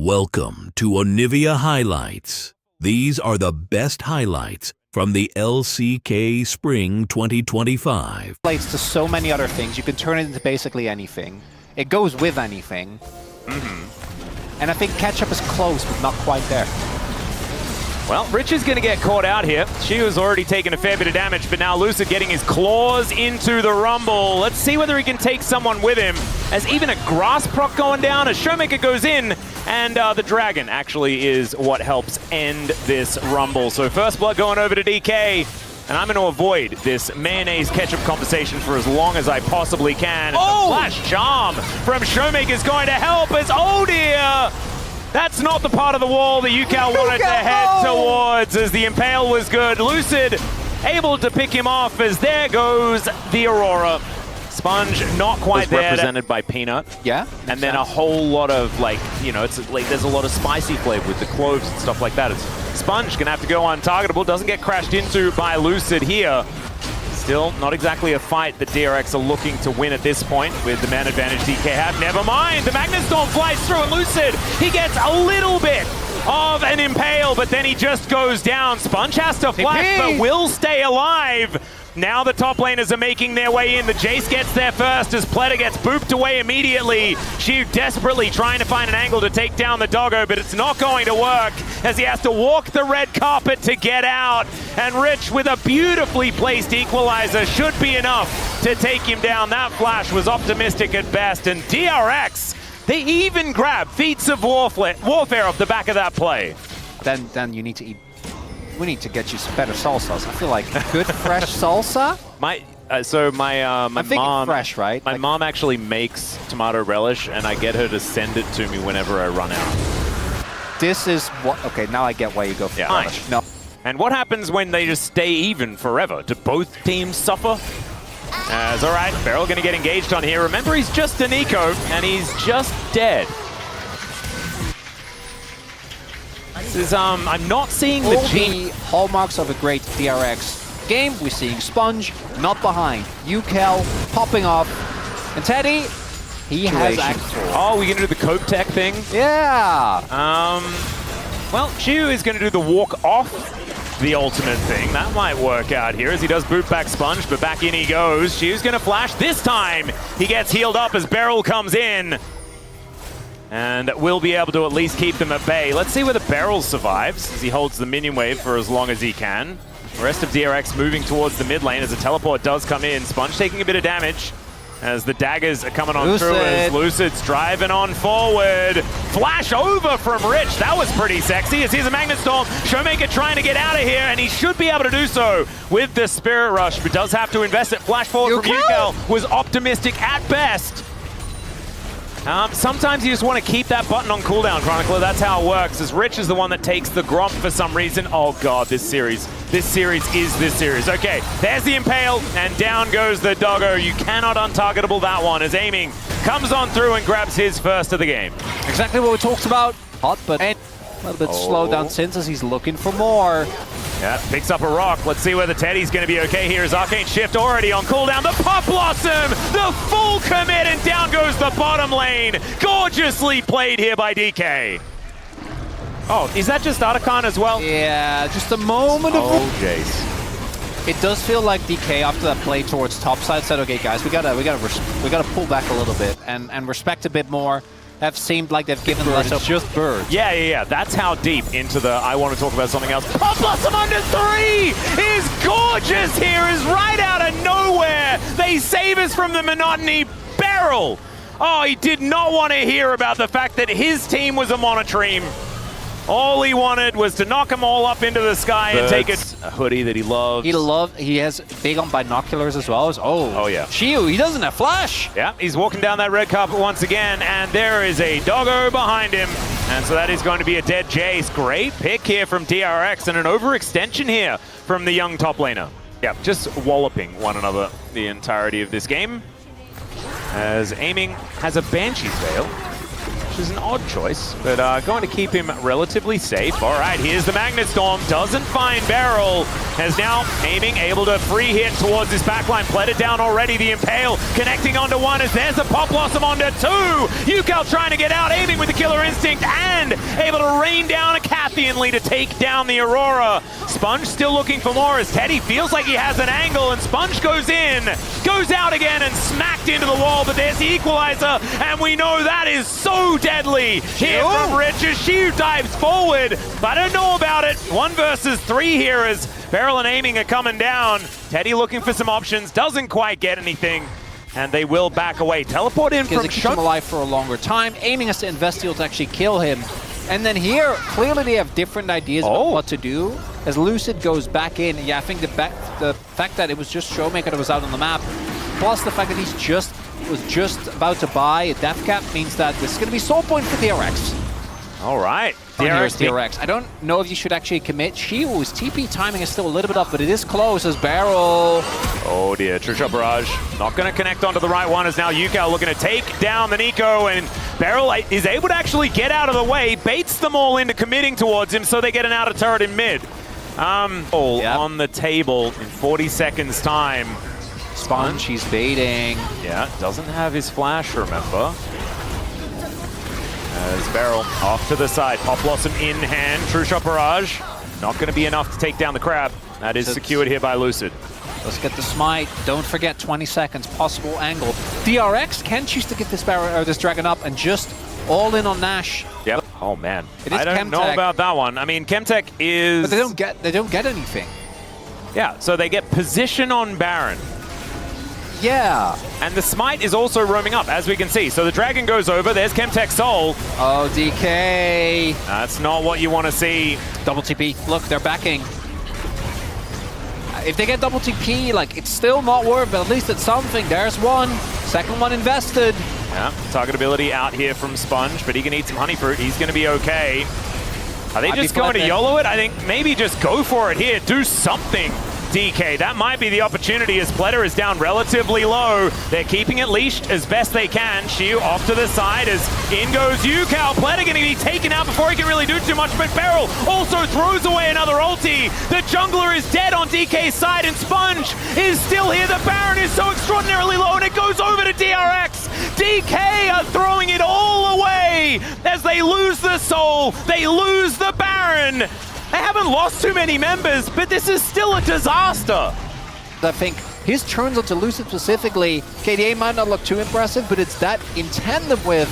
Welcome to Onivia Highlights. These are the best highlights from the LCK Spring 2025. Relates to so many other things. You can turn it into basically anything. It goes with anything. And I think catch-up is close, but not quite there. Well, Rich is going to get caught out here. She was already taking a fair bit of damage, but now Lucid getting his claws into the Rumble. Let's see whether he can take someone with him. As even a grass proc going down, a Showmaker goes in, and the Dragon actually is what helps end this Rumble. So first blood going over to DK, and I'm going to avoid this mayonnaise ketchup conversation for as long as I possibly can. Oh! The flash charm from Showmaker is going to help as, oh dear! That's not the part of the wall that UCal wanted to head towards, as the Impale was good. Lucid able to pick him off as there goes the Aurora. Sponge not quite there. Represented by Peanut. Yeah. And then a whole lot of, like, you know, it's like there's a lot of spicy flavor with the cloves and stuff like that. It's Sponge gonna have to go untargetable. Doesn't get crashed into by Lucid here. Still not exactly a fight that DRX are looking to win at this point with the man advantage DK have. Never mind, the Magnet Storm flies through and Lucid, he gets a little bit of an Impale, but then he just goes down. Sponge has to flash, but will stay alive. Now the top laners are making their way in. The Jace gets there first as Pleta gets booped away immediately. She desperately trying to find an angle to take down the doggo, but it's not going to work as he has to walk the red carpet to get out. And Rich with a beautifully placed equalizer should be enough to take him down. That flash was optimistic at best, and DRX, they even grab feats of warfare off the back of that play. Then you need to eat. We need to get you some better salsas. I feel like good fresh salsa. My mom, fresh, right? My mom actually makes tomato relish, and I get her to send it to me whenever I run out. This is what. Okay, now I get why you go for relish. No. And what happens when they just stay even forever? Do both teams suffer? As all right, Beryl going to get engaged on here. Remember, he's just an eco, and he's just dead. This is, I'm not seeing the hallmarks of a great DRX game. We're seeing Sponge not behind. UCal popping off. And Teddy, he has actual. Oh, we're going to do the cope tech thing? Yeah. Well, Chiu is going to do the walk off the ultimate thing. That might work out here as he does boot back Sponge, but back in he goes. Chiu's going to flash. This time, he gets healed up as Beryl comes in. And we'll be able to at least keep them at bay. Let's see whether Beryl survives as he holds the minion wave for as long as he can. The rest of DRX moving towards the mid lane as a teleport does come in. Sponge taking a bit of damage as the daggers are coming on through as Lucid's driving on forward. Flash over from Rich. That was pretty sexy as here's a Magnet Storm. Showmaker trying to get out of here, and he should be able to do so with the Spirit Rush, but does have to invest it. Flash forward from UCal was optimistic at best. Sometimes you just want to keep that button on cooldown, Chronicler. That's how it works, as Rich is the one that takes the Gromp for some reason. Oh god, this series is this series. Okay, there's the Impale, and down goes the Doggo. You cannot untargetable that one, as Aiming comes on through and grabs his first of the game. Exactly what we talked about. Hot, but a little bit slowed down since as he's looking for more. Yeah, picks up a rock. Let's see whether Teddy's going to be okay here as Arcane Shift already on cooldown. The Pop Blossom, the full commit, and down goes the bottom lane. Gorgeously played here by DK. Oh, is that just Artican as well? Yeah, just a moment of... Oh, Jace. It does feel like DK after that play towards topside said, okay guys, we gotta pull back a little bit and respect a bit more. Have seemed like they've given less of just birds. Yeah. That's how deep into the I want to talk about something else. Pop Blossom under 3 is gorgeous here, is right out of nowhere. They save us from the monotony. Beryl. Oh, he did not want to hear about the fact that his team was a monotream. All he wanted was to knock them all up into the sky and take a hoodie that he loves. He has big on binoculars as well. Oh yeah. Chiu, he doesn't have flash. Yeah, he's walking down that red carpet once again, and there is a doggo behind him. And so that is going to be a dead Jace. Great pick here from DRX, and an overextension here from the young top laner. Yeah, just walloping one another the entirety of this game. As Aiming has a Banshee's Veil. is an odd choice, but going to keep him relatively safe. All right, here's the Magnet Storm. Doesn't find Beryl. Has now aiming, able to free hit towards his backline. Pled it down already. The Impale connecting onto one as there's a Pop Blossom onto two. Yukal trying to get out, aiming with the Killer Instinct and able to rain down a Cathianly to take down the Aurora. Sponge still looking for more as Teddy feels like he has an angle, and Sponge goes in, goes out again and smacked into the wall, but there's the equalizer, and we know that is so deadly. Here from Rich as Shiu dives forward, but I don't know about it. 1 versus 3 here as Beryl and aiming are coming down. Teddy looking for some options, doesn't quite get anything, and they will back away. Teleport in from keep him alive for a longer time. Aiming has to invest heal to actually kill him. And then here, clearly they have different ideas about what to do. As Lucid goes back in, yeah, I think the fact that it was just Showmaker that was out on the map, plus the fact that he's was just about to buy a death cap, means that this is going to be soul point for DRX. All right. DRX. I don't know if you should actually commit. Shiu's TP timing is still a little bit up, but it is close as Beryl. Oh dear, True Shot Barrage not going to connect onto the right one as now Yukal looking to take down the Nico, and Beryl is able to actually get out of the way, baits them all into committing towards him so they get an outer turret in mid. On the table in 40 seconds time. Sponge, he's baiting. Yeah, doesn't have his flash, remember. As Beryl off to the side, Pop Blossom in hand, True Shot Barrage. Not going to be enough to take down the crab. That is secured here by Lucid. Let's get the smite. Don't forget 20 seconds, possible angle. DRX can choose to get this this dragon up and just all in on Nash. Yep. Oh man, I don't know about that one. I mean, Chemtech is. But they don't get anything. Yeah, so they get position on Baron. Yeah. And the smite is also roaming up, as we can see. So the dragon goes over. There's Chemtech Soul. Oh, DK. That's not what you want to see. Double TP. Look, they're backing. If they get double TP, like, it's still not worth, but at least it's something. There's one. Second one invested. Yeah, target ability out here from Sponge, but he can eat some honey fruit. He's going to be okay. Are they just going to YOLO it? I think maybe just go for it here. Do something. DK, that might be the opportunity as Pletter is down relatively low. They're keeping it leashed as best they can. Shiu off to the side as in goes Yukal. Pletter going to be taken out before he can really do too much, but Beryl also throws away another ulti. The jungler is dead on DK's side and Sponge is still here. The Baron is so extraordinarily low and it goes over to DRX. DK are throwing it all away as they lose the soul. They lose the Baron. They haven't lost too many members, but this is still a disaster. I think his turns onto Lucid specifically, KDA might not look too impressive, but it's that in tandem with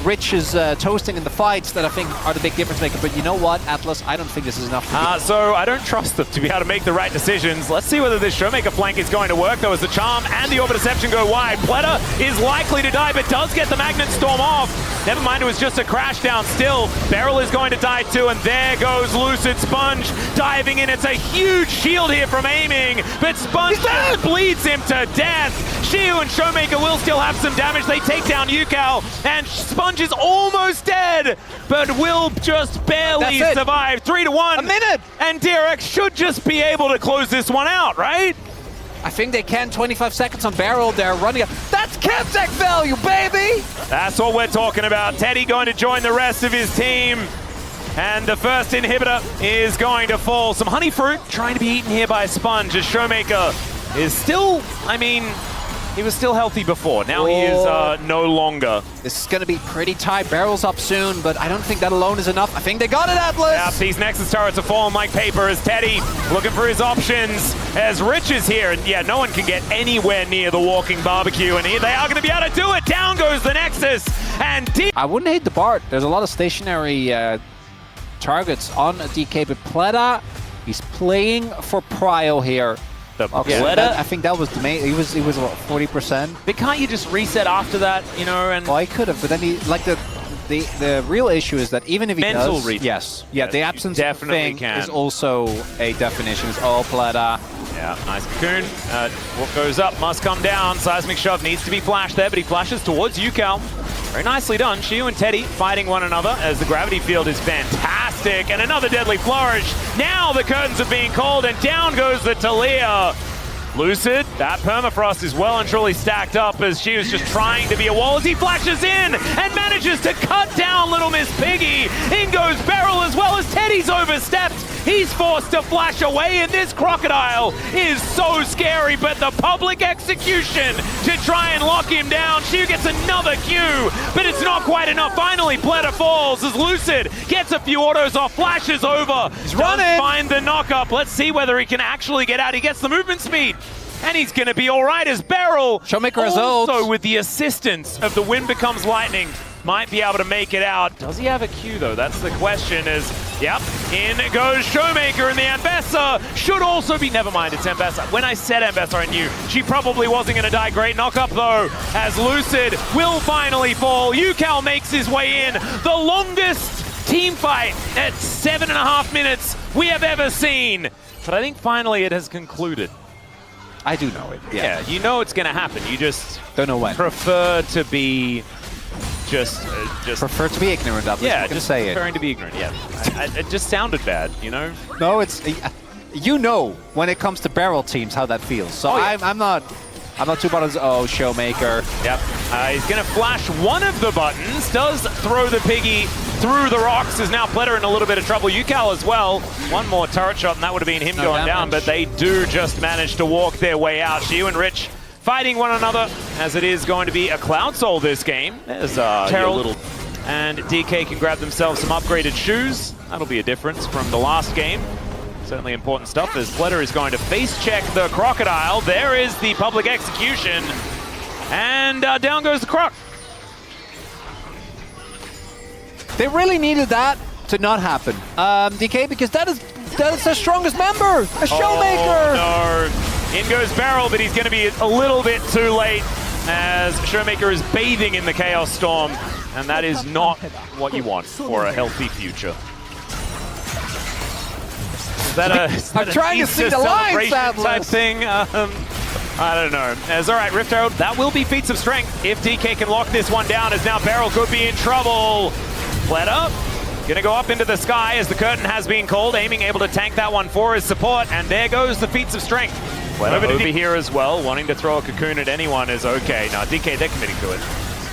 Rich's toasting in the fights that I think are the big difference maker. But you know what, Atlas, I don't think this is enough. So I don't trust them to be able to make the right decisions. Let's see whether this Showmaker flank is going to work, though, as the Charm and the Orbit Deception go wide. Pletter is likely to die, but does get the Magnet Storm off. Never mind, it was just a crash down still. Beryl is going to die too, and there goes Lucid. Sponge diving in. It's a huge shield here from aiming, but Sponge just bleeds him to death. Shiu and Showmaker will still have some damage. They take down Yukal, and Sponge is almost dead, but will just barely survive. 3-1. A minute! And DRX should just be able to close this one out, right? I think they can. 25 seconds on Beryl. They're running up. That's Chemtech value, baby! That's what we're talking about. Teddy going to join the rest of his team. And the first inhibitor is going to fall. Some honey fruit trying to be eaten here by Sponge as Showmaker is still, I mean, he was still healthy before. Now he is no longer. This is going to be pretty tight. Beryl's up soon, but I don't think that alone is enough. I think they got it, Atlas! Yeah, these Nexus turrets are falling like paper as Teddy looking for his options as Rich is here. And yeah, no one can get anywhere near the walking barbecue, and here they are going to be able to do it. Down goes the Nexus, and I wouldn't hate the Bart. There's a lot of stationary targets on DK, but Pleta, he's playing for Prio here. I think that was the main. He was about 40%. But can't you just reset after that, you know? And well, I could have, but then he like the real issue is that even if he does, the absence thing is also a definition. It's all Pleta. Yeah, nice cocoon. What goes up must come down. Seismic Shove needs to be flashed there, but he flashes towards Yukal. Very nicely done. Shiu and Teddy fighting one another as the gravity field is fantastic. And another deadly flourish. Now the curtains are being called and down goes the Talia. Lucid, that permafrost is well and truly stacked up as Shiu's just trying to be a wall as he flashes in and manages to cut down this piggy. In goes Beryl as well as Teddy's overstepped. He's forced to flash away, and this crocodile is so scary, but the public execution to try and lock him down. She gets another Q, but it's not quite enough. Finally, Pleta falls as Lucid gets a few autos off, flashes over. He's running. Find the knock-up. Let's see whether he can actually get out. He gets the movement speed. And he's going to be all right as Beryl, Showmaker has also ult. with the assistance of the Wind Becomes Lightning, might be able to make it out. Does he have a Q though? That's the question is, yep, in goes Showmaker, and the Ambessa should also be, never mind, it's Ambessa. When I said Ambessa, I knew she probably wasn't going to die. Great knock-up though, as Lucid will finally fall. Ucal makes his way in. The longest team fight at 7.5 minutes we have ever seen. But I think finally it has concluded. I do know it. Yeah, you know it's going to happen. You just Don't know when. prefer to be just Prefer to be ignorant of it. yeah, You can just say it. preferring to be ignorant. Yeah, it just sounded bad, you know. No, it's you know when it comes to barrel teams how that feels. So Oh, yeah. I'm not too bothered. Oh, Showmaker. Yep, he's going to flash one of the buttons. Does throw the piggy through the rocks. Is now Pleta in a little bit of trouble. Ucal as well. One more turret shot, and that would have been him going down. But they do just manage to walk their way out. Shiu and Rich fighting one another, as it is going to be a Cloud Soul this game. There's Terrell and DK can grab themselves some upgraded shoes. That'll be a difference from the last game. Certainly important stuff, as Pleta is going to face check the Crocodile. There is the public execution, and down goes the Croc. They really needed that to not happen, DK, because that is the strongest member, a Showmaker. Oh, no. In goes Beryl, but he's going to be a little bit too late, as Showmaker is bathing in the Chaos Storm, and that is not what you want for a healthy future. Is that I'm trying to see the lines, type thing? I don't know. As all right, Rift Herald, that will be feats of strength if DK can lock this one down, as now Beryl could be in trouble. Pleta gonna go up into the sky as the curtain has been called, aiming able to tank that one for his support, and there goes the feats of strength. Pleta over here as well, wanting to throw a cocoon at anyone is okay. Now DK, they're committing to it.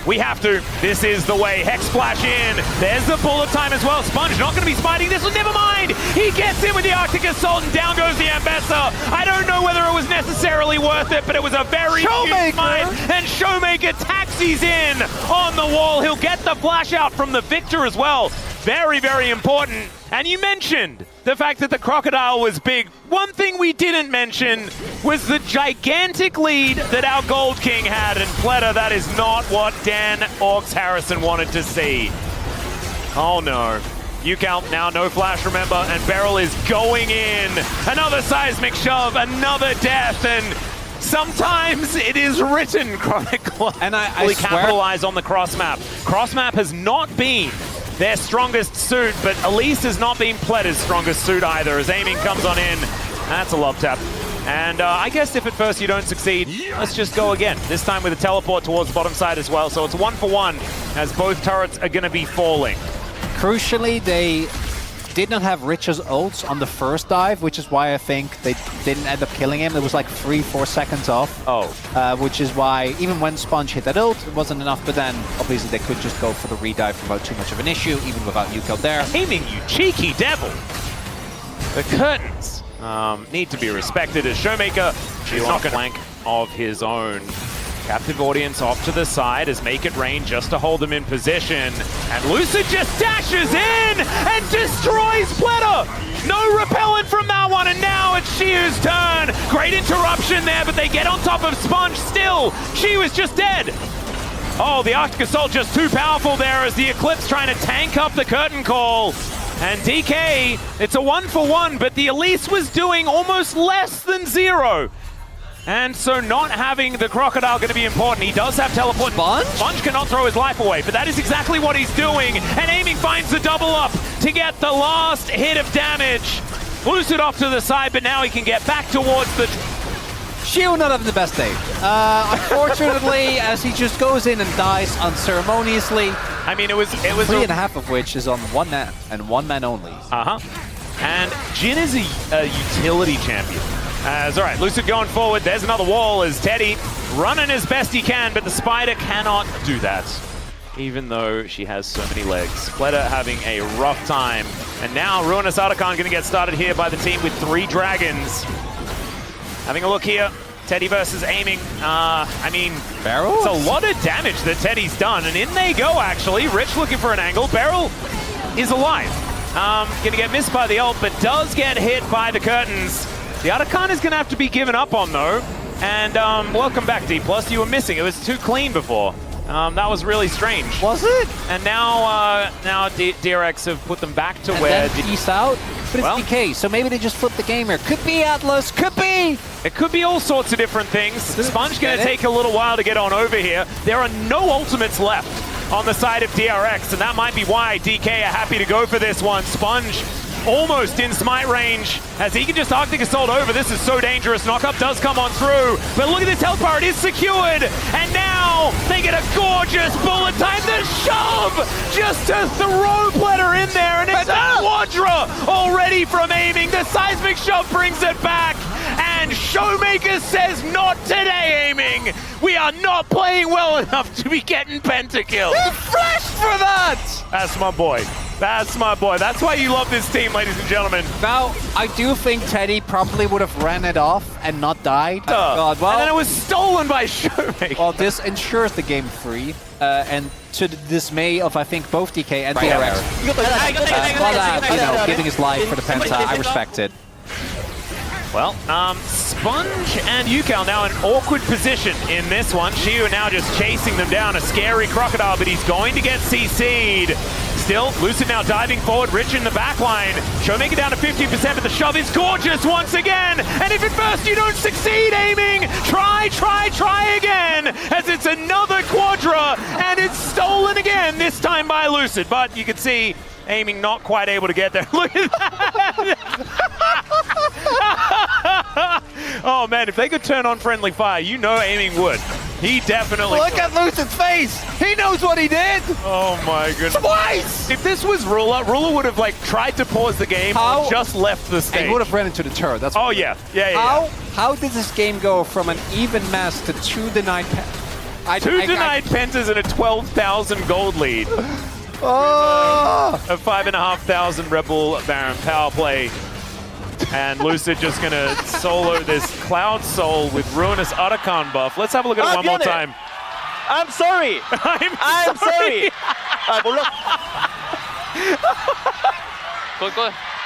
We have to. This is the way. Hex Splash in. There's the bullet time as well. Sponge not going to be spiting this one. Never mind. He gets in with the Arctic Assault, and down goes the Ambessa. I don't know whether it was necessarily worth it, but it was a very cute fight. And Showmaker taxis in on the wall. He'll get the flash out from the Victor as well. Very, very important. And you mentioned the fact that the Crocodile was big. One thing we didn't mention was the gigantic lead that our Gold King had. And Pleta, that is not what Dan Orcs Harrison wanted to see. Oh no. Ucal now no flash, remember, and Beryl is going in. Another seismic shove, another death, and sometimes it is written, Chronicle. And I swear, capitalize on the cross map. Cross map has not been their strongest suit, but Elise has not been Pleta's strongest suit either, as aiming comes on in. That's a love tap. And I guess if at first you don't succeed, let's just go again. This time with a teleport towards the bottom side as well. So it's 1-for-1, as both turrets are going to be falling. Crucially, they did not have Rich's ults on the first dive, which is why I think they didn't end up killing him. It was like 3-4 seconds off. Oh. Which is why, even when Sponge hit that ult, it wasn't enough, but then obviously they could just go for the redive without too much of an issue, even without Ucal there. Aiming, you cheeky devil! The curtains need to be respected, as Showmaker is not going to flank of his own. Captive audience off to the side as Make It Rain just to hold them in position. And Lucid just dashes in and destroys Pleta! No repellent from that one, and now it's Shiu's turn. Great interruption there, but they get on top of Sponge still. Shiu is just dead. Oh, the Arctic Assault just too powerful there as the Eclipse trying to tank up the curtain call. And DK, it's a 1-for-1, but the Elise was doing almost less than 0. And so not having the Crocodile going to be important. He does have teleport. Sponge cannot throw his life away, but that is exactly what he's doing. And aiming finds the double up to get the last hit of damage. Lucid off to the side, but now he can get back towards the... Shiu not having the best day. Unfortunately, as he just goes in and dies unceremoniously. I mean, it was 3.5 of which is on one man, and one man only. And Jhin is a utility champion. All right, Lucid going forward. There's another wall as Teddy running as best he can, but the Spider cannot do that. even though she has so many legs. Pleta having a rough time. And now Ruinous Archon going to get started here by the team with 3 dragons. Having a look here. Teddy versus aiming. I mean, Beryl? It's a lot of damage that Teddy's done. And in they go, actually. Rich looking for an angle. Beryl is alive. Gonna get missed by the ult, but does get hit by the curtains. The Archon is gonna have to be given up on, though. And welcome back, D+. You were missing. It was too clean before. That was really strange. Was it? And now DRX have put them back to where... East out? But it's DK, so maybe they just flipped the game here. Could be Atlas, could be! It could be all sorts of different things. Sponge going to take a little while to get on over here. There are no ultimates left on the side of DRX, and that might be why DK are happy to go for this one. Sponge almost in smite range as he can just Arctic Assault over. This is so dangerous. Knockup does come on through, but look at this health bar. It is secured, and now they get a gorgeous bullet time. The shove just to throw Pleta in there, and it's a Quadra already from aiming. The seismic shove brings it back, and Showmaker says, not today, aiming. We are not playing well enough to be getting pentakill. He flashed for that! That's my boy. That's my boy. That's why you love this team, ladies and gentlemen. Now, I do think Teddy probably would have ran it off and not died. God, well, and then it was stolen by Showmaker. Well, this ensures the game free, and to the dismay of, I think, both DK and DRX. Giving his life for the Penta, I respect it. Well, Sponge and Yukal now in an awkward position in this one. Shiu now just chasing them down. A scary crocodile, but he's going to get CC'd. Still, Lucid now diving forward, Rich in the back line. Showmaker down to 50%, but the shove is gorgeous once again. And if at first you don't succeed aiming, try again, as it's another Quadra, and it's stolen again, this time by Lucid. But you can see aiming not quite able to get there. Look at that! Oh man, if they could turn on friendly fire, you know aiming would. He definitely Look at Lucid's face! He knows what he did! Oh my goodness. Twice! If this was Ruler would have like tried to pause the game or just left the stage. He would have ran into the turret. That's oh yeah. How did this game go from an even mess to 2 denied denied pentas and a 12,000 gold lead? Oh! A 5,500 Rebel Baron power play. And Lucid just gonna solo this Cloud Soul with Ruinous Archon buff. Let's have a look at it one more time. I'm sorry. I'm sorry.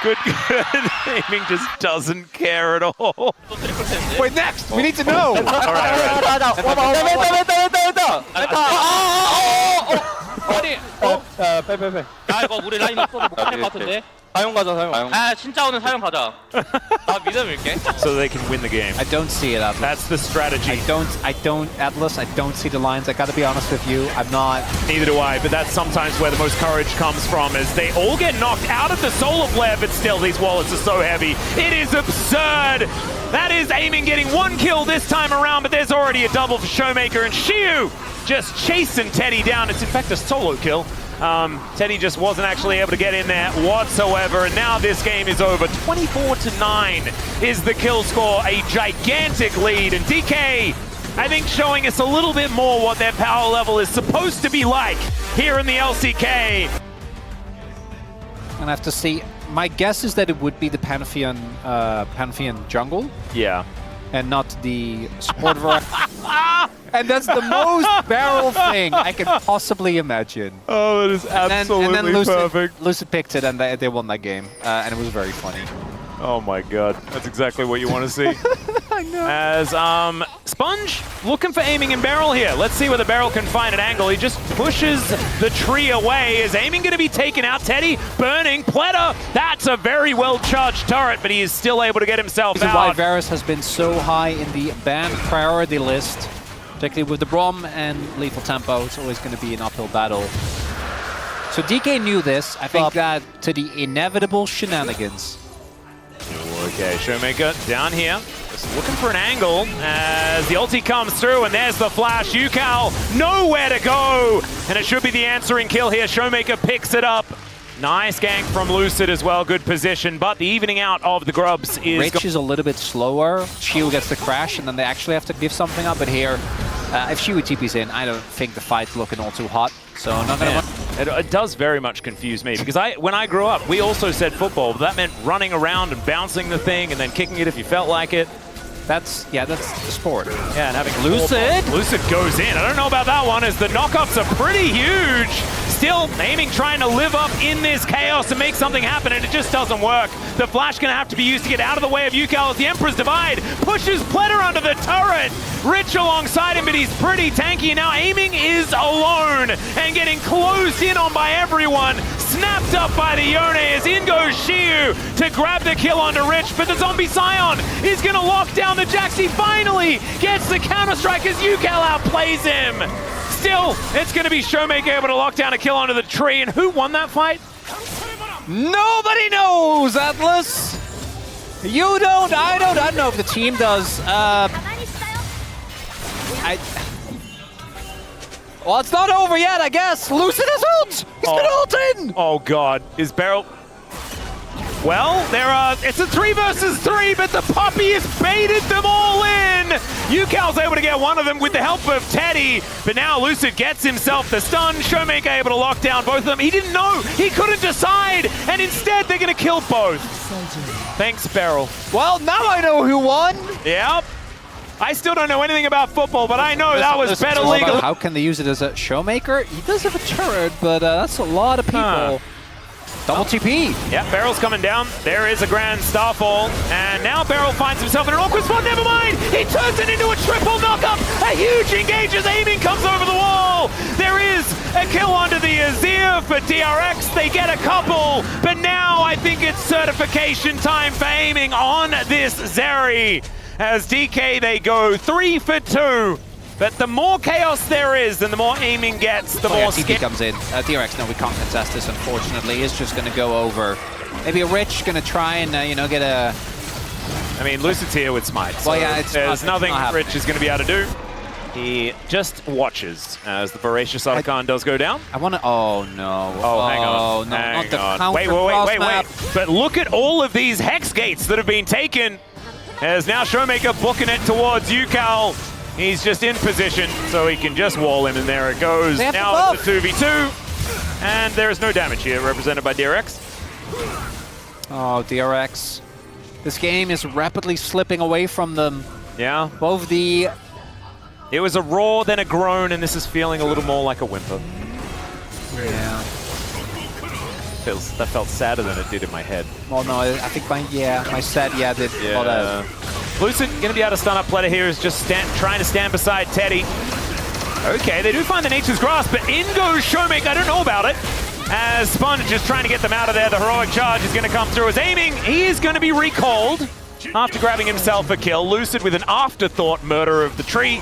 Good. Aiming just doesn't care at all. Wait, next! We need to know! 빼. 아 이거 우리 라인 없어도 못 할 것 같은데. 사용 가자. 아 진짜 오늘 사용 가자. 나 믿어볼게. So they can win the game. I don't see it, Atlas. That's the strategy. Atlas, I don't see the lines. I gotta be honest with you, I'm not. Neither do I, but that's sometimes where the most courage comes from, as they all get knocked out of the solar flare, but still these wallets are so heavy. It is absurd. That is aiming getting 1 kill this time around, but there's already a double for Showmaker, and Shiu just chasing Teddy down. It's in fact a solo kill. Teddy just wasn't actually able to get in there whatsoever, and now this game is over. 24-9 is the kill score, a gigantic lead, and DK, I think, showing us a little bit more what their power level is supposed to be like here in the LCK. And I have to see. My guess is that it would be the Pantheon jungle. Yeah. And not the support variety. And that's the most barrel thing I can possibly imagine. Oh, that is absolutely perfect. Lucid picked it, and they won that game, and it was very funny. Oh my god, that's exactly what you want to see. I know. As Sponge looking for aiming in barrel here. Let's see where the barrel can find an angle. He just pushes the tree away. Is aiming going to be taken out? Teddy burning. Pleta, that's a very well charged turret, but he is still able to get himself out. This is why Varus has been so high in the ban priority list, particularly with the Brom and lethal tempo. It's always going to be an uphill battle. So DK knew this. I think that to the inevitable shenanigans. Okay, Showmaker down here, just looking for an angle as the ulti comes through, and there's the flash. Yukal nowhere to go, and it should be the answering kill here. Showmaker picks it up. Nice gank from Lucid as well, good position, but the evening out of the grubs is... Rich is a little bit slower. Shield gets the crash, and then they actually have to give something up, but here If Shiwu TP's in, I don't think the fight's looking all too hot. So not gonna. It does very much confuse me because when I grew up, we also said football, but that meant running around and bouncing the thing and then kicking it if you felt like it. That's the sport. Yeah, and having Lucid. Lucid goes in. I don't know about that one as the knockups are pretty huge. Still aiming, trying to live up in this chaos and make something happen, and it just doesn't work. The flash gonna have to be used to get out of the way of UCal as the Emperor's Divide pushes Pletter under the turret. Rich alongside him, but he's pretty tanky. Now aiming is alone and getting closed in on by everyone. Snapped up by the Yone as in goes Shiu to grab the kill onto Rich, but the Zombie Scion is gonna lock down the Jax. He finally gets the counter-strike as UCal outplays him. Still, it's gonna be Showmaker able to lock down a kill onto the tree, and who won that fight? Nobody knows, Atlas. You don't, I don't know if the team does. Well, it's not over yet, I guess. Lucid has ult! He's gonna ult in! Oh god, is Beryl... Well, it's a 3 versus 3, but the puppy has baited them all in! UCal's able to get one of them with the help of Teddy, but now Lucid gets himself the stun. Showmaker able to lock down both of them. He didn't know, he couldn't decide, and instead they're gonna kill both. Thanks, Beryl. Well, now I know who won! Yep. I still don't know anything about football, but I know that was better legal. How can they use it as a Showmaker? He does have a turret, but that's a lot of people. Double TP. Yeah, Beryl's coming down. There is a grand starfall. And now Beryl finds himself in an awkward spot. Never mind. He turns it into a triple knockup. A huge engage as aiming comes over the wall. There is a kill onto the Azir for DRX. They get a couple. But now I think it's certification time for aiming on this Zeri. As DK, they go 3 for 2. But the more chaos there is, and the more aiming gets, the more TP comes in. DRX, no, we can't contest this, unfortunately. It's just going to go over. Maybe a Rich going to try and, get a... I mean, Lucid's here with Smite. So well, yeah, there's nothing Rich is going to be able to do. He just watches as the Voracious Otacon does go down. I want to... Oh, no. Oh, hang on. Oh, no. Hang not on. the Wait. But look at all of these Hex Gates that have been taken. As now Showmaker booking it towards UCal. He's just in position, so he can just wall him, and there it goes. Now it's a 2v2, and there is no damage here, represented by DRX. Oh, DRX. This game is rapidly slipping away from them. Yeah. Both the... It was a roar, then a groan, and this is feeling a little more like a whimper. Yeah. That felt sadder than it did in my head. Well, no, I think my set, did a lot of... Lucid going to be able to stun up Pletter here, is just trying to stand beside Teddy. Okay, they do find the Nature's Grasp, but in goes Showmaker. I don't know about it. As Sponge is trying to get them out of there, the heroic charge is going to come through. As aiming, he is going to be recalled after grabbing himself a kill. Lucid with an afterthought murder of the tree.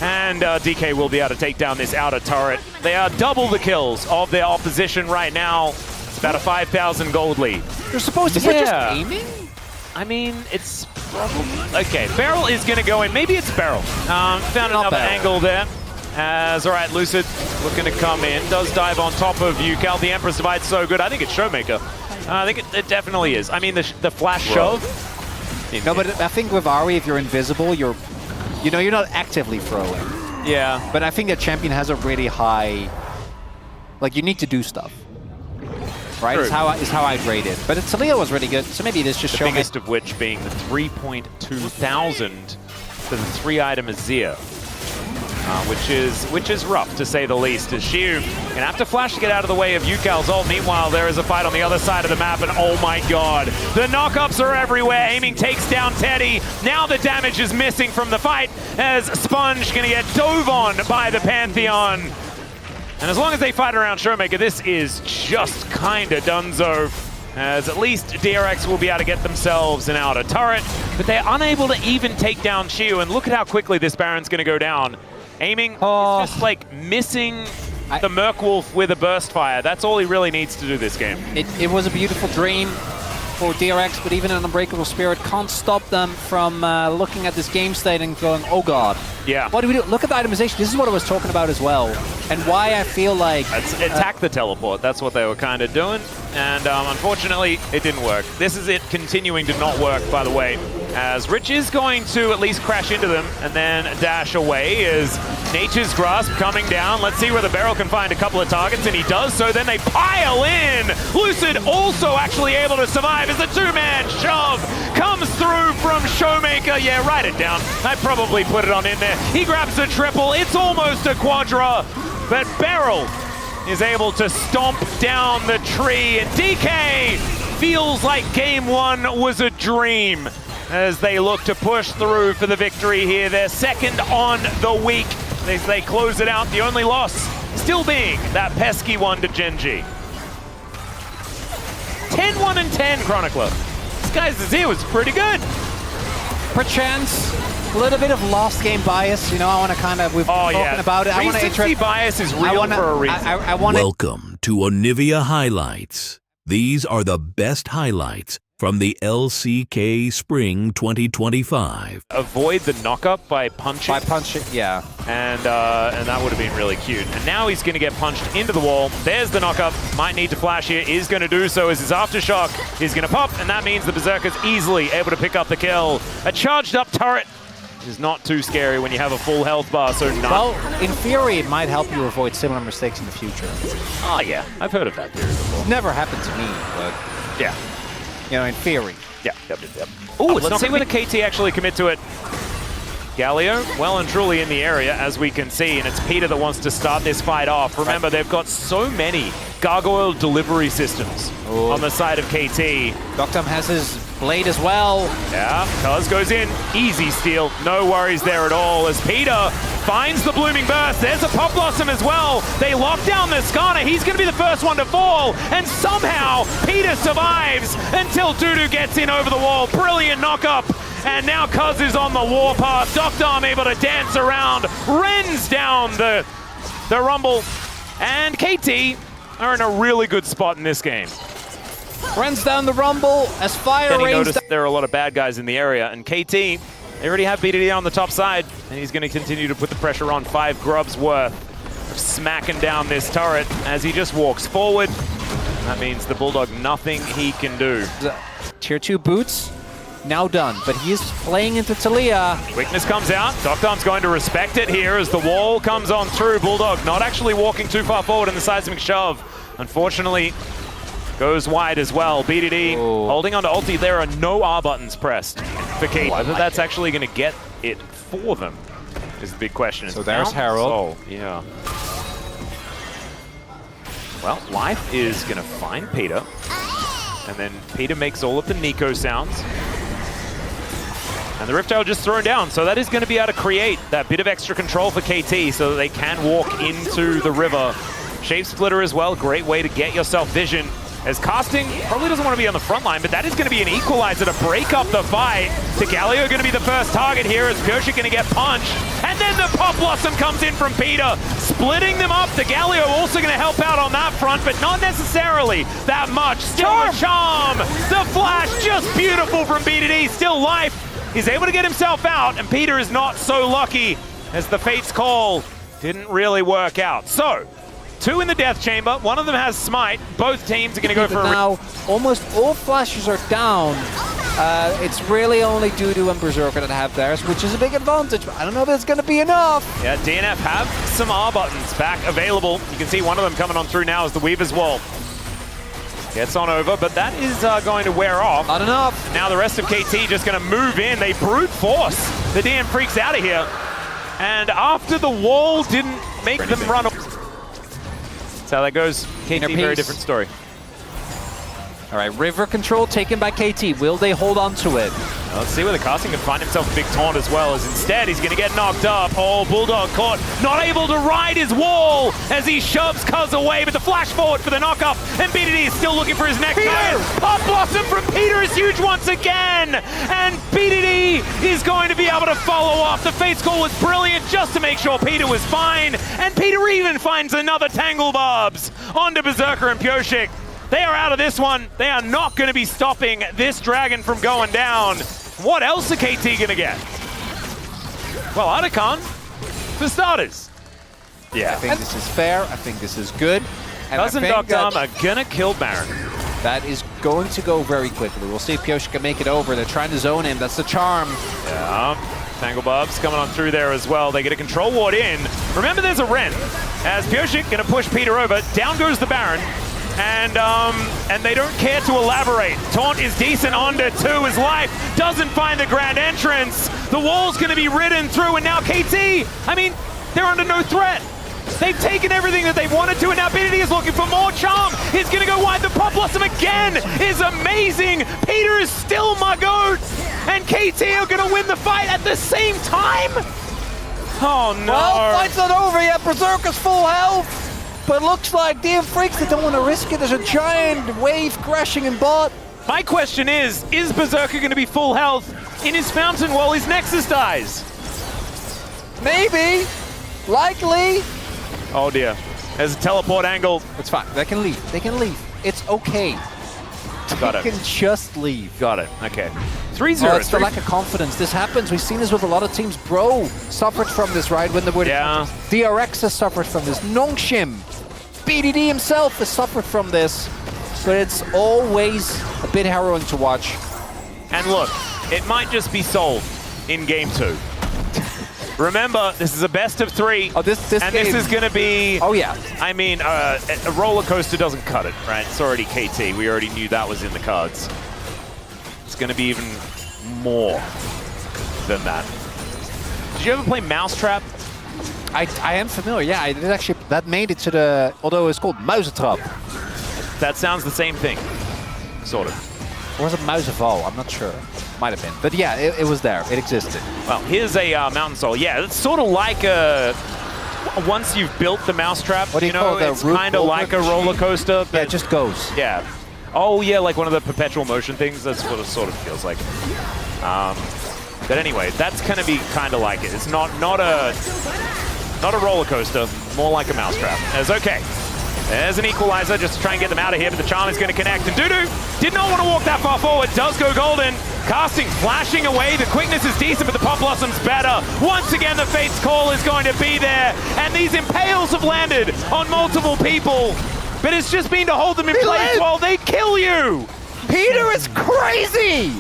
And DK will be able to take down this outer turret. They are double the kills of their opposition right now. It's about a 5,000 gold lead. You're supposed to be just aiming? I mean, it's probably... Okay, Beryl is going to go in. Maybe it's Beryl. Found another angle there. As, all right, Lucid looking to come in. Does dive on top of UCal. The Emperor's Divide so good. I think it's Showmaker. I think it definitely is. I mean, the flash shove. No, but I think with Ari, if you're invisible, you're not actively throwing. Yeah. But I think that champion has a really high... Like, you need to do stuff. Right? Is how I'd rate it. But Talia was really good, so maybe this just showing... The biggest of which being the 3.2 thousand for the 3-item Azir. Which is rough, to say the least, as Shiu gonna have to flash to get out of the way of UCal's ult. Meanwhile, there is a fight on the other side of the map, and oh my god, the knockups are everywhere. Aiming takes down Teddy. Now the damage is missing from the fight, as Sponge gonna get dove on by the Pantheon. And as long as they fight around Showmaker, this is just kinda donezo. As at least DRX will be able to get themselves an outer turret, but they're unable to even take down Shiu, and look at how quickly this Baron's gonna go down. Aiming is just like missing the Merkwolf with a burst fire. That's all he really needs to do this game. It was a beautiful dream for DRX, but even an Unbreakable Spirit can't stop them from looking at this game state and going, oh god. Yeah. What do we do? Look at the itemization. This is what I was talking about as well. And why I feel like... Attack the teleport. That's what they were kind of doing. And unfortunately, it didn't work. This is it continuing to not work, by the way. as Rich is going to at least crash into them and then dash away as Nature's Grasp coming down. Let's see where the barrel can find a couple of targets, and he does so. Then they pile in. Lucid also actually able to survive as the two-man shove comes through from Showmaker. Yeah, write it down. I probably put it on in there. He grabs a triple. It's almost a quadra, but Beryl is able to stomp down the tree, and DK feels like game one was a dream as they look to push through for the victory here. They're second on the week as they close it out. The only loss still being that pesky one to Genji. 10-1 and 10, Chronicler. This guy's Azir was pretty good. Perchance, a little bit of lost game bias. You know, I want to kind of, we've been talking about it. I want Recency bias is real for a reason. I want Welcome to Onivia Highlights. These are the best highlights from the LCK Spring 2025. Avoid the knock-up by punching. By punching, yeah. And that would have been really cute. And now he's going to get punched into the wall. There's the knock-up. Might need to flash here. Is going to do so as his Aftershock is going to pop, and that means the Berserker's easily able to pick up the kill. A charged-up turret is not too scary when you have a full health bar, so none. Well, in theory, it might help you avoid similar mistakes in the future. Oh, yeah. I've heard of that theory before. It's never happened to me, but, Yeah. you know, in theory. Yep. Oh, let's see whether KT actually commit to it. Galio, well and truly in the area, as we can see, and it's Peter that wants to start this fight off. Remember, they've got so many gargoyle delivery systems on the side of KT. Doctum has his blade as well. Yeah, Cuz goes in. Easy steal. No worries there at all as Peter finds the Blooming Burst. There's a Pop Blossom as well. They lock down the Skarner. He's going to be the first one to fall. And somehow Peter survives until Dudu gets in over the wall. Brilliant knock-up. And now Cuz is on the warpath. Doctom able to dance around. Rends down the Rumble. And KT are in a really good spot in this game. Runs down the Rumble as fire Then he rains. noticed there are a lot of bad guys in the area, and KT, they already have BDD on the top side, and he's going to continue to put the pressure on. 5 grubs worth of smacking down this turret as he just walks forward. That means the Bulldog, nothing he can do. Tier 2 boots, now done, but he is playing into Talia. Weakness comes out. Doctom's going to respect it here as the wall comes on through. Bulldog not actually walking too far forward in the seismic shove. Unfortunately, goes wide as well. BDD holding on to ulti. There are no R buttons pressed for KT. Whether that's actually going to get it for them is the big question. So there's Harold. Oh, yeah. Well, Life is going to find Peter. And then Peter makes all of the Nico sounds. And the Rift Tail just thrown down. So that is going to be able to create that bit of extra control for KT so that they can walk into the river. Shape Splitter as well. Great way to get yourself vision. As Casting probably doesn't want to be on the front line, but that is going to be an equalizer to break up the fight. Galio going to be the first target here as Pioshik going to get punched. And then the Pop Blossom comes in from Peter, splitting them up. Galio also going to help out on that front, but not necessarily that much. Still a charm. The flash, just beautiful from BDD. Still Life is able to get himself out, and Peter is not so lucky as the Fate's Call didn't really work out. So, 2 in the Death Chamber. One of them has Smite. Both teams are going to go for now, almost all flashes are down. It's really only Dudu and Berserker that have theirs, which is a big advantage, but I don't know if it's going to be enough. Yeah, DNF have some R buttons back available. You can see one of them coming on through now as the Weaver's Wall gets on over, but that is going to wear off. Not enough. Now the rest of KT just going to move in. They brute force the DM Freaks out of here. And after the wall didn't make them run. That's how that goes. KT, very different story. All right, river control taken by KT. Will they hold on to it? Now let's see whether Casting can find himself a big taunt as well, as instead he's going to get knocked up. Oh, Bulldog caught, not able to ride his wall as he shoves Cuz away, but the flash forward for the knockup, and BDD is still looking for his next target. Pop Blossom from Peter is huge once again, and BDD is going to be able to follow off. The Fate's Call was brilliant just to make sure Peter was fine, and Peter even finds another Tangle Barbs onto Berserker and Pioshik. They are out of this one. They are not going to be stopping this dragon from going down. What else are KT going to get? Well, Artican, for starters. Yeah. I think this is fair. I think this is good. And Cousin Doctom are going to kill Baron. That is going to go very quickly. We'll see if Pioche can make it over. They're trying to zone him. That's the charm. Yeah. Tangle Bubs coming on through there as well. They get a control ward in. Remember, there's a Ren. As Pioche going to push Peter over. Down goes the Baron. And they don't care to elaborate. Taunt is decent onto 2. His life doesn't find the grand entrance. The wall's going to be ridden through, and now KT, I mean, they're under no threat. They've taken everything that they wanted to, and now BDD is looking for more charm. He's going to go wide. The Pop Blossom again is amazing. Peter is still my goat, and KT are going to win the fight at the same time. Oh, no. Well, fight's not over yet. Berserker's full health. But looks like DM Freaks, they don't want to risk it. There's a giant wave crashing in bot. My question is Berserker going to be full health in his fountain while his Nexus dies? Maybe. Likely. Oh dear. There's a teleport angle. It's fine. They can leave. They can leave. It's okay. Got it. They can just leave. Got it. Okay. 3-0. Oh, it's the lack of confidence. This happens. We've seen this with a lot of teams. Bro suffered from this, right? When they were DRX has suffered from this. Nongshim. BDD himself has suffered from this. But it's always a bit harrowing to watch. And look, it might just be solved in game 2. Remember, this is a best of 3. Oh, this and game. This is going to be... Oh, yeah. I mean, a roller coaster doesn't cut it, right? It's already KT. We already knew that was in the cards. It's going to be even more than that. Did you ever play Mousetrap? I am familiar, yeah. I did actually, that made it to the, although it's called Muizentrap. That sounds the same thing, sort of. Or was it Muizenval? I'm not sure. Might have been. But yeah, it was there. It existed. Well, here's a Mountain Soul. Yeah, it's sort of like a... Once you've built the Mousetrap, what do you know, it's kind of like a roller coaster. Yeah, it just goes. Yeah. Oh, yeah, like one of the perpetual motion things. That's what it sort of feels like. But anyway, that's going to be kind of like it. It's not a roller coaster, more like a mousetrap. It's okay. There's an equalizer just to try and get them out of here, but the charm is going to connect. And Dudu did not want to walk that far forward. Does go golden. Casting, flashing away. The quickness is decent, but the Pop Blossom's better. Once again, the Fate's Call is going to be there. And these impales have landed on multiple people. But it's just been to hold them in place while they kill you. Peter is crazy.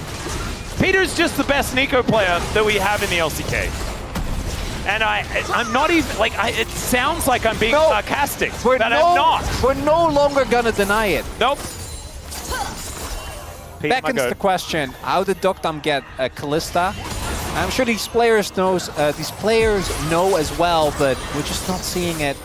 Peter's just the best Nico player that we have in the LCK. And I'm not even, like, it sounds like I'm being sarcastic, but I'm not. We're no longer gonna deny it. Nope. Beckons the question, how did Dokdam get Kalista? I'm sure these players know as well, but we're just not seeing it.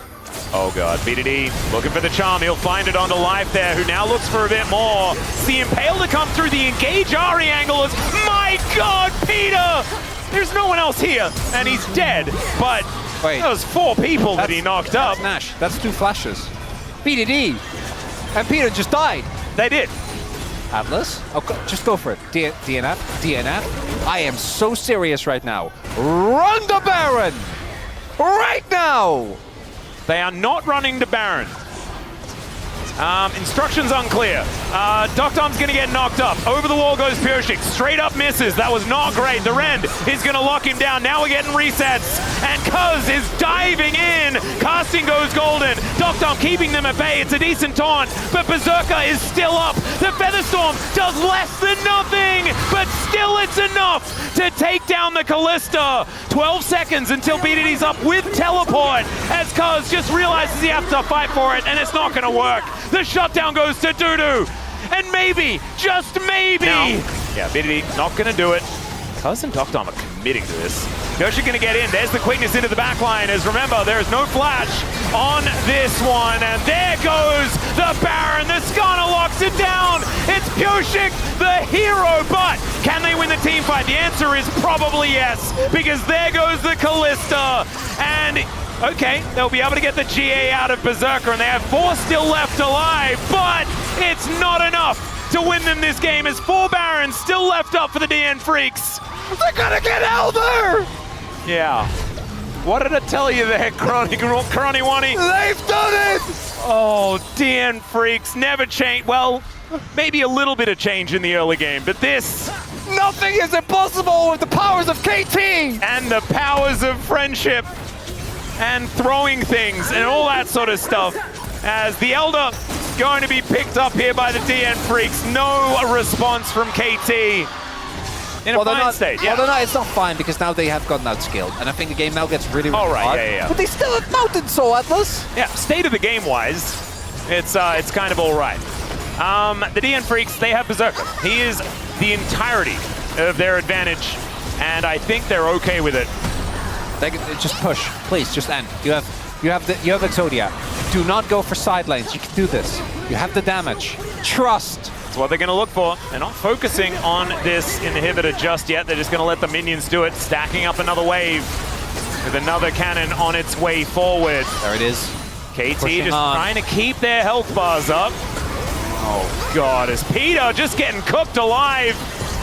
Oh god, BDD looking for the charm. He'll find it onto Life there, who now looks for a bit more. See Impale to come through the engage Ari angle is, my god, Peter! There's no one else here, and he's dead, but those 4 people that he knocked up. That's Nash, that's 2 flashes. BDD, and Peter just died. They did. Atlas, just go for it. DNF. I am so serious right now. Run the Baron! Right now! They are not running the Baron. Instructions unclear. Dokdom's gonna get knocked up. Over the wall goes Pioche. Straight up misses. That was not great. The Rend is gonna lock him down. Now we're getting resets. And Cuz is diving in. Casting goes golden. Dokdom keeping them at bay. It's a decent taunt, but Berserker is still up. The Featherstorm does less than nothing, but still it's enough to take down the Kalista. 12 seconds until BDD's up with teleport, as Cuz just realizes he has to fight for it, and it's not gonna work. The shutdown goes to Dudu. And maybe, just maybe. No. Yeah, BDD not going to do it. Cuz and Dokdom are committing to this. Pioche going to get in. There's the quickness into the backline. As remember, there is no flash on this one. And there goes the Baron. The Skana locks it down. It's Pioche, the hero. But can they win the team fight? The answer is probably yes. Because there goes the Kalista. And okay, they'll be able to get the GA out of Berserker, and they have 4 still left alive, but it's not enough to win them this game, as 4 Barons still left up for the DN Freaks. They're gonna get Elder! Yeah. What did I tell you there, Crony Wani? They've done it! Oh, DN Freaks never change. Well, maybe a little bit of change in the early game, but this... Nothing is impossible with the powers of KT! And the powers of friendship. And throwing things and all that sort of stuff, as the Elder going to be picked up here by the DN Freaks. No response from KT. In a fine state, yeah. Well, it's not fine because now they have gotten outskilled, and I think the game now gets really, really hard. Yeah. But they still have mounted Soul Atlas. Yeah, state of the game-wise, it's kind of all right. The DN Freaks, they have Berserker. He is the entirety of their advantage, and I think they're okay with it. They just push, please, just end. You have Exodia. Do not go for side lanes. You can do this. You have the damage. Trust. That's what they're going to look for. They're not focusing on this inhibitor just yet. They're just going to let the minions do it, stacking up another wave with another cannon on its way forward. There it is. KT just trying to keep their health bars up. Oh God, is Peter just getting cooked alive?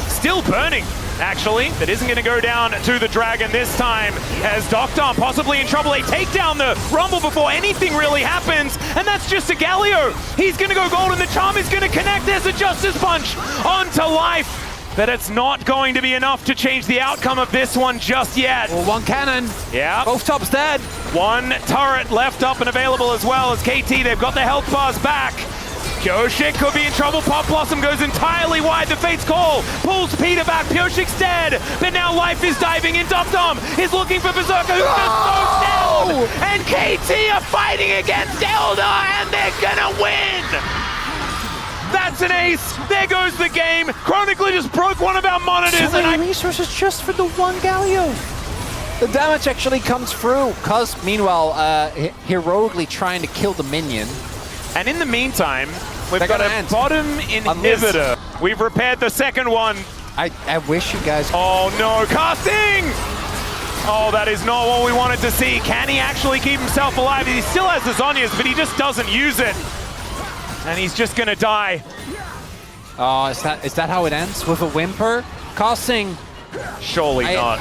Still burning, actually. That isn't going to go down to the Dragon this time, as Doctor possibly in trouble. They take down the Rumble before anything really happens, and that's just a Galio. He's going to go gold, and the Charm is going to connect. There's a Justice Punch onto life, but it's not going to be enough to change the outcome of this one just yet. Well, one cannon. Yeah. Both tops dead. One turret left up and available as well as KT. They've got their health bars back. Pyoshik could be in trouble. Pop Blossom goes entirely wide. The Fate's Call pulls Peter back. Pyoshik's dead, but now Life is diving in. Dum-Dum is looking for Berserker, who's just so down. And KT are fighting against Eldar, and they're gonna win. That's an ace. There goes the game. Chronicler just broke one of our monitors. So many resources just for the one Galio. The damage actually comes through. Cuz, meanwhile, heroically trying to kill the minion. And in the meantime, we've got a bottom inhibitor. We've repaired the second one. I wish you guys... Oh no, casting! Oh, that is not what we wanted to see. Can he actually keep himself alive? He still has the Zhonya's, but he just doesn't use it. And he's just gonna die. Oh, is that how it ends? With a whimper? Casting? Surely not.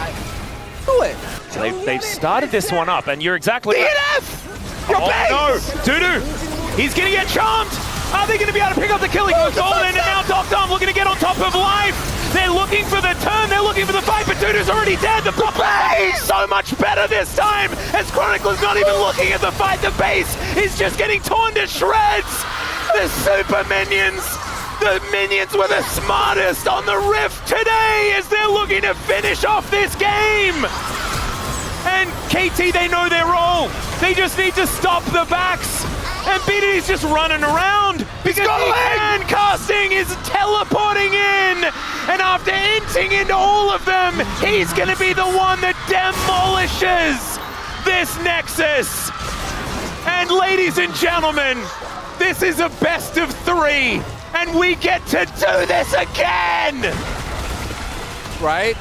Do it! So they've started this one up, and you're exactly right. DNF! Your base! No, Dudu! He's gonna get charmed! Are they gonna be able to pick up the kill? He goes golden, and now Doctor looking to get on top of life! They're looking for the turn, they're looking for the fight, but Dudu's already dead! The base so much better this time! As Chronicler's not even looking at the fight, the base is just getting torn to shreds! The super minions! The minions were the smartest on the Rift today as they're looking to finish off this game! And KT, they know their role. They just need to stop the backs. And BDD's just running around because he can. Casting is teleporting in. And after inting into all of them, he's going to be the one that demolishes this Nexus. And ladies and gentlemen, this is a best of 3. And we get to do this again. Right?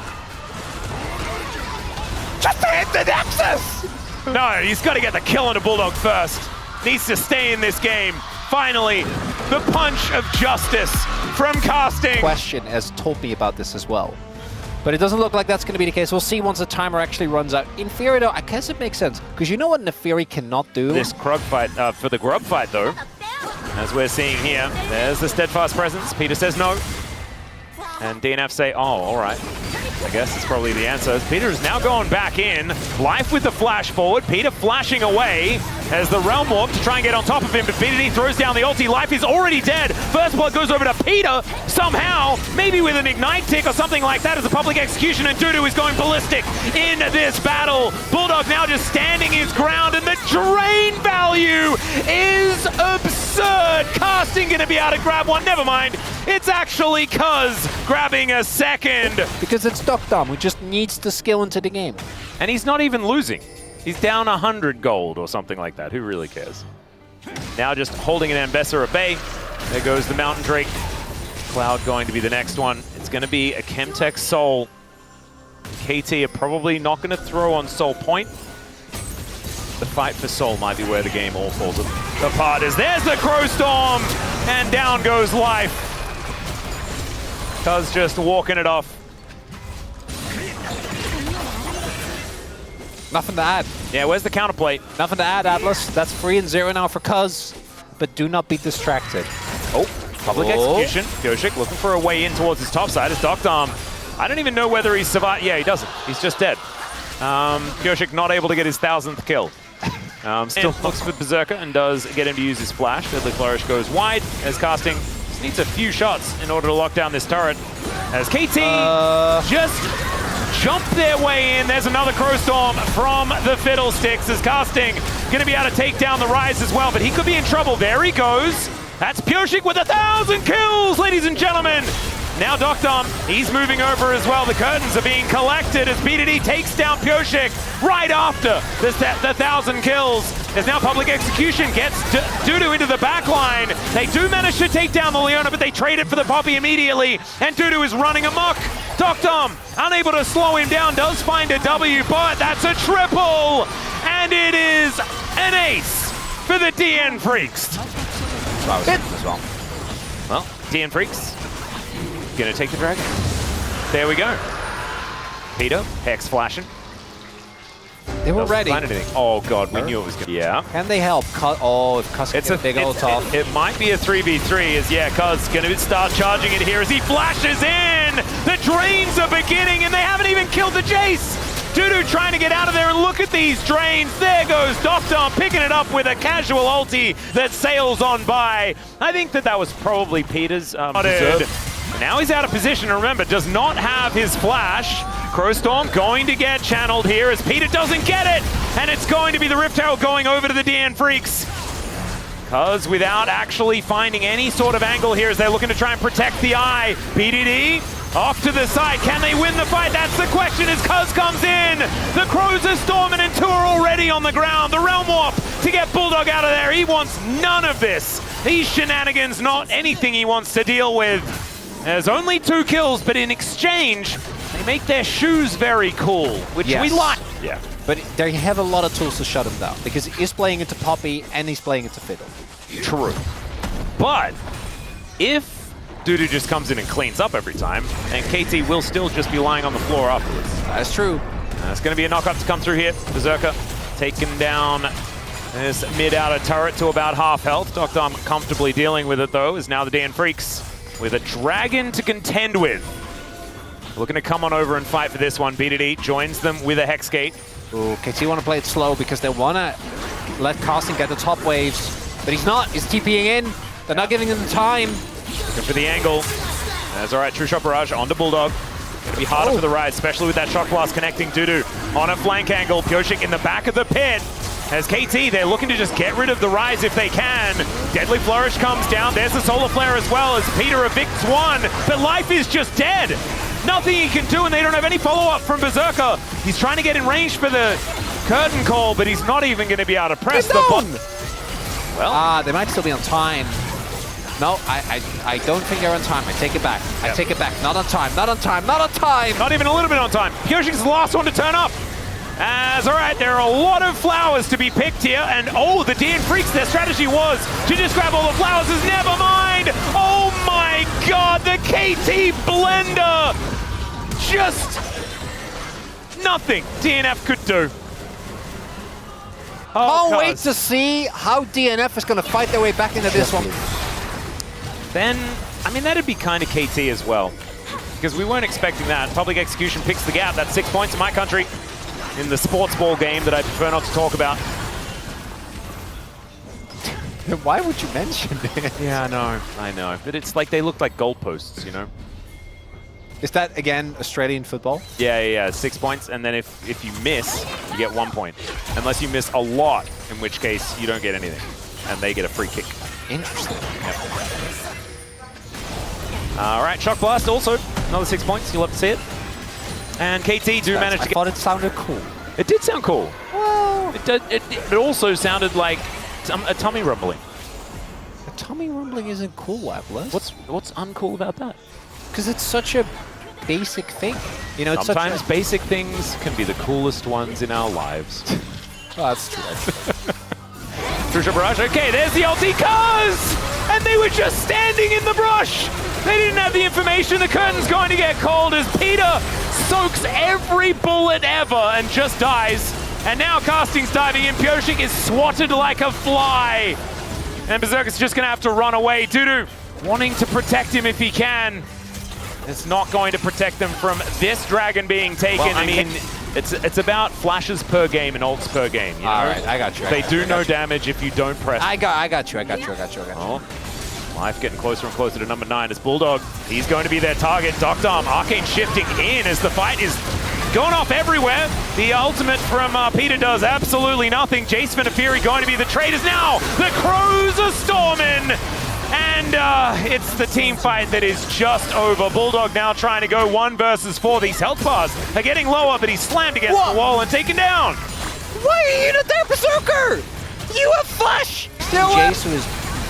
Just to hit the Nexus! No, he's got to get the kill on a Bulldog first. Needs to stay in this game. Finally, the punch of justice from Casting. Question has told me about this as well. But it doesn't look like that's going to be the case. We'll see once the timer actually runs out. In theory, though, I guess it makes sense. Because you know what Neferi cannot do? This Krug fight, for the Grub fight, though, as we're seeing here, there's the Steadfast Presence. Peter says no. And DNF say, oh, all right. I guess it's probably the answer. Peter is now going back in. Life with the flash forward. Peter flashing away as the Realm Warp to try and get on top of him. But BDD throws down the ulti. Life is already dead. First blood goes over to Peter somehow. Maybe with an Ignite tick or something like that as a public execution. And Dudu is going ballistic in this battle. Bulldog now just standing his ground. And the drain value is absurd. Casting going to be able to grab one. Never mind. It's actually Cuz grabbing a second. Because it's Doctor, who just needs to skill into the game. And he's not even losing. He's down 100 gold or something like that. Who really cares? Now just holding an Ambessa at bay. There goes the Mountain Drake. Cloud going to be the next one. It's going to be a Chemtech Soul. KT are probably not going to throw on Soul Point. The fight for Soul might be where the game all falls apart. As there's the Crow Storm! And down goes Life. Cuz just walking it off. Nothing to add. Yeah, where's the counterplate? Nothing to add, Atlas. That's 3 and 0 now for Cuz. But do not be distracted. Oh, public execution. Pyoshik looking for a way in towards his top side. His Doctor, I don't even know whether he's survived. Yeah, he doesn't. He's just dead. Pyoshik not able to get his 1000th kill. Still looks for Berserker and does get him to use his flash. Deadly Flourish goes wide as Casting just needs a few shots in order to lock down this turret. As KT just jump their way in. There's another Crow Storm from the Fiddlesticks as Casting going to be able to take down the Rise as well, but he could be in trouble. There he goes. That's Pyoshik with 1,000 kills, ladies and gentlemen. Now Doctom, he's moving over as well. The curtains are being collected as B2D takes down Pyoshik right after the 1,000 kills. There's now Public Execution, gets Dudu into the back line. They do manage to take down the Leona, but they trade it for the Poppy immediately, and Dudu is running amok. Doctom, unable to slow him down, does find a W, but that's a triple, and it is an ace for the DN Freaks. As well. Well, DN Freaks gonna take the dragon. There we go. Peter, Hex flashing. They were ready. Oh god, we knew it was gonna. Yeah. Can they help? If Cuz gets a big old top. It might be a 3v3 as Cuz gonna start charging it here as he flashes in. The drains are beginning and they haven't even killed the Jace. Dudu trying to get out of there, and look at these drains. There goes Doctom picking it up with a casual ulti that sails on by. I think that was probably Peter's. Now he's out of position, and remember, does not have his flash. Crowstorm going to get channeled here as Peter doesn't get it, and it's going to be the Rift Herald going over to the DN Freaks. Cuz without actually finding any sort of angle here as they're looking to try and protect the eye. BDD off to the side. Can they win the fight? That's the question as Cuz comes in. The Crows are storming and two are already on the ground. The Realm Warp to get Bulldog out of there. He wants none of this. These shenanigans, not anything he wants to deal with. There's only 2 kills, but in exchange, they make their shoes very cool, which we like. Yeah. But they have a lot of tools to shut him down because he's playing into Poppy and he's playing into Fiddle. True. But if Dudu just comes in and cleans up every time, and KT will still just be lying on the floor afterwards. That's true. It's going to be a knockup to come through here. Berserker taking down this mid-outer turret to about half health. Doctom comfortably dealing with it, though, is now the DN Freaks with a dragon to contend with. Looking to come on over and fight for this one. B2D joins them with a Hex Gate. Ooh, KT want to play it slow because they want to let Casting get the top waves, but he's not. He's TPing in. They're not giving him the time. Looking for the angle. That's all right. True Shot Barrage onto Bulldog. Going to be harder for the Rise, especially with that Shock Blast connecting Dudu on a flank angle. Pyoshik in the back of the pit. As KT, they're looking to just get rid of the Rise if they can. Deadly Flourish comes down. There's the Solar Flare as well as Peter evicts one. But life is just dead. Nothing he can do, and they don't have any follow-up from Berserker. He's trying to get in range for the curtain call, but he's not even going to be able to press the button. Well, they might still be on time. No, I don't think they're on time. I take it back. I take it back. Not on time. Not on time. Not on time. Not even a little bit on time. Pyoshik's the last one to turn up. As, all right, there are a lot of flowers to be picked here, and the DN Freaks, their strategy was to just grab all the flowers as never mind. Oh my god, the KT blender. Just nothing DNF could do. Can't wait to see how DNF is going to fight their way back into this one. Then, I mean, that'd be kind of KT as well, because we weren't expecting that. Public Execution picks the gap. That's 6 points in my country in the sports ball game that I prefer not to talk about. Why would you mention it? Yeah, I know. But it's like they look like goalposts, you know? Is that, again, Australian football? Yeah, 6 points, and then if you miss, you get 1 point. Unless you miss a lot, in which case you don't get anything, and they get a free kick. Interesting. Yep. All right, Shock Blast also, another 6 points, you'll have to see it. And KT do manage to get... I thought it sounded cool. It did sound cool. Well... It also sounded like a tummy rumbling. A tummy rumbling isn't cool, Atlas. What's uncool about that? Because it's such a basic thing. You know, it's sometimes basic things can be the coolest ones in our lives. Oh, that's true. True Barrage. Okay, there's the ulti, Cuz! And they were just standing in the brush! They didn't have the information. The curtain's going to get cold as Peter soaks every bullet ever and just dies. And now Casting's diving in. Pyoshik is swatted like a fly. And Berserker's just going to have to run away. Dudu wanting to protect him if he can. It's not going to protect them from this dragon being taken. Well, I mean, It's about flashes per game and ults per game. You know? All right, I got you. They do no damage if you don't press. I got you. Oh, Life getting closer and closer to number 9 as Bulldog. He's going to be their target. Doctom, Arcane shifting in as the fight is going off everywhere. The ultimate from Peter does absolutely nothing. Jace Fury going to be the traders now. The Crows are storming. And it's the team fight that is just over. Bulldog now trying to go 1 versus 4. These health bars are getting lower, but he's slammed against the wall and taken down. Why are you not there, Berserker? You have flash! Jace, who is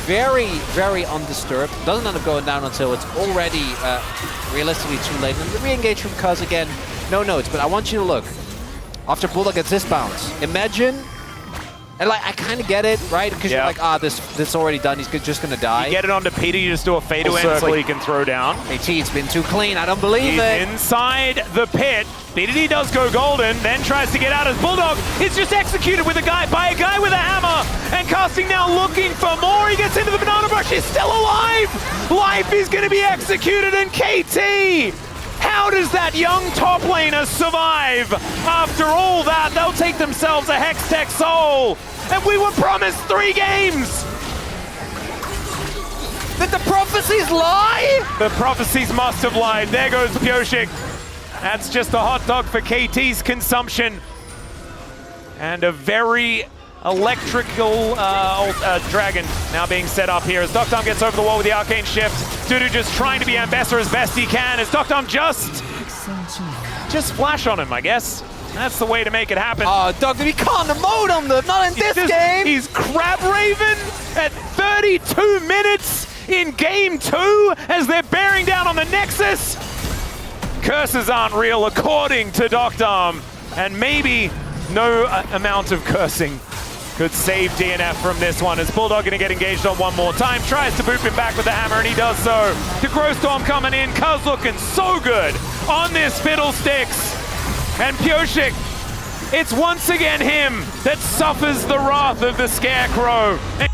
very, very undisturbed, doesn't end up going down until it's already realistically too late. And the re-engage from Cuz again, no notes, but I want you to look. After Bulldog gets this bounce, imagine, and like I kind of get it, right? Because you're like, this already done, he's just gonna die. You get it onto Peter, you just do a fadeaway circle he can throw down. AT, it's been too clean, I don't believe it. He's inside the pit. DDD does go golden, then tries to get out as Bulldog is just executed with a guy with a hammer, and Casting now looking for more. He gets into the banana brush, he's still alive! Life is gonna be executed, and KT! How does that young top laner survive? After all that, they'll take themselves a Hextech Soul, and we were promised 3 games! Did the prophecies lie? The prophecies must have lied. There goes Pyoshik. That's just a hot dog for KT's consumption. And a very electrical dragon now being set up here as Doctom gets over the wall with the Arcane Shift. Dudu just trying to be Ambassador as best he can as Doctom just flash on him, I guess. That's the way to make it happen. Oh, Doctor, he can't emote on them, not in this game! He's Crab Raven at 32 minutes in game 2 as they're bearing down on the Nexus. Curses aren't real according to Doctom, and maybe no amount of cursing could save DNF from this one as Bulldog gonna get engaged on one more time, tries to boop him back with the hammer, and he does so. The Growth Storm coming in, Cuz looking so good on this Fiddlesticks. And Pyoshik, it's once again him that suffers the wrath of the Scarecrow. And